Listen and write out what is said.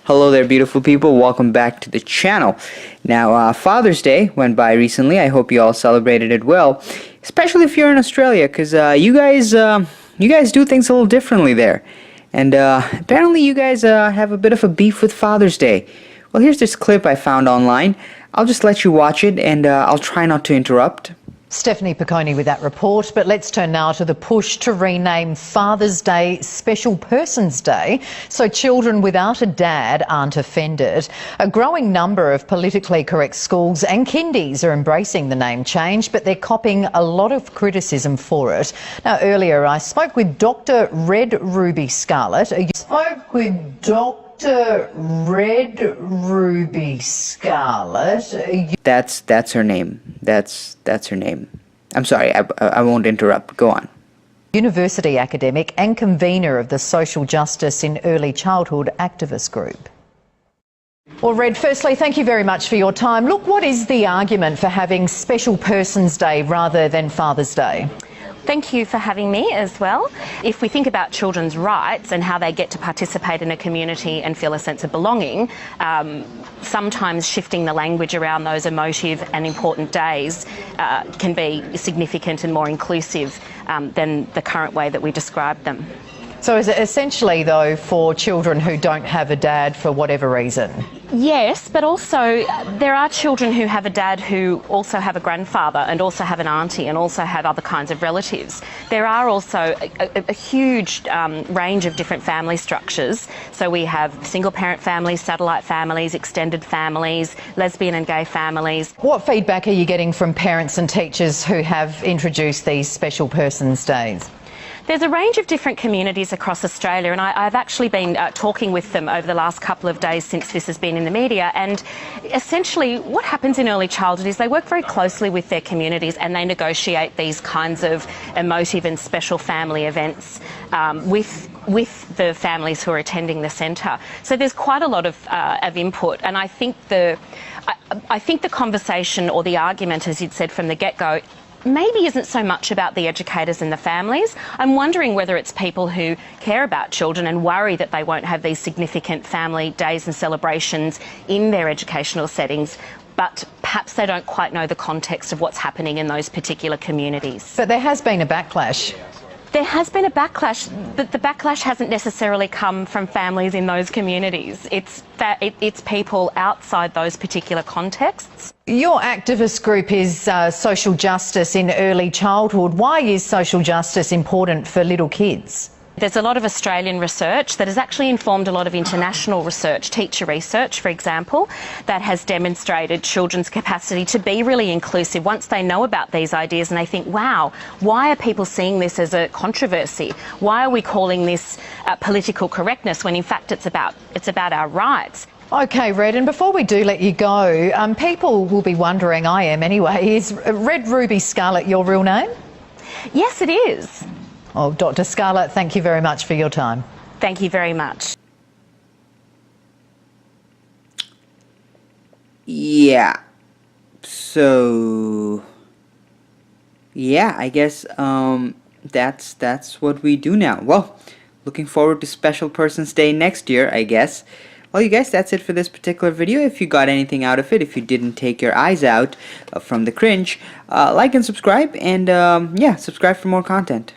Hello there, beautiful people. Welcome back to the channel. Now, Father's Day went by recently. I hope you all celebrated it well, especially if you're in Australia, because you guys do things a little differently there. And apparently you guys have a bit of a beef with Father's Day. Well, here's this clip I found online. I'll just let you watch it, and I'll try not to interrupt. Stephanie Piccone with that report, but let's turn now to the push to rename Father's Day Special Persons Day so children without a dad aren't offended. A growing number of politically correct schools and kindies are embracing the name change, but they're copping a lot of criticism for it. Now, earlier I spoke with Dr. Red Ruby Scarlett. That's her name. That's her name. I'm sorry, I won't interrupt. Go on. University academic and convener of the Social Justice in Early Childhood activist group. Well, Red, firstly, thank you very much for your time. Look, what is the argument for having Special Persons Day rather than Father's Day? Thank you for having me as well. If we think about children's rights and how they get to participate in a community and feel a sense of belonging, sometimes shifting the language around those emotive and important days can be significant and more inclusive than the current way that we describe them. So is it essentially, though, for children who don't have a dad for whatever reason? Yes, but also there are children who have a dad who also have a grandfather and also have an auntie and also have other kinds of relatives. There are also a huge range of different family structures. So we have single parent families, satellite families, extended families, lesbian and gay families. What feedback are you getting from parents and teachers who have introduced these Special Persons Days? There's a range of different communities across Australia, and I've actually been talking with them over the last couple of days since this has been in the media. And essentially what happens in early childhood is they work very closely with their communities and they negotiate these kinds of emotive and special family events with the families who are attending the centre. So there's quite a lot of input, and I think the conversation or the argument, as you'd said from the get-go, maybe isn't so much about the educators and the families. I'm wondering whether it's people who care about children and worry that they won't have these significant family days and celebrations in their educational settings, but perhaps they don't quite know the context of what's happening in those particular communities. But there has been a backlash. There has been a backlash, but the backlash hasn't necessarily come from families in those communities. It's people outside those particular contexts. Your activist group is Social Justice in Early Childhood. Why is social justice important for little kids? There's a lot of Australian research that has actually informed a lot of international research, teacher research, for example, that has demonstrated children's capacity to be really inclusive once they know about these ideas and they think, wow, why are people seeing this as a controversy? Why are we calling this political correctness when in fact it's about our rights? OK, Red, and before we do let you go, people will be wondering, I am anyway, is Red Ruby Scarlett your real name? Yes, it is. Oh, Dr. Scarlett, thank you very much for your time. Thank you very much. Yeah. So, yeah, I guess that's what we do now. Well, looking forward to Special Persons Day next year, I guess. Well, you guys, that's it for this particular video. If you got anything out of it, if you didn't take your eyes out from the cringe, like and subscribe, and yeah, subscribe for more content.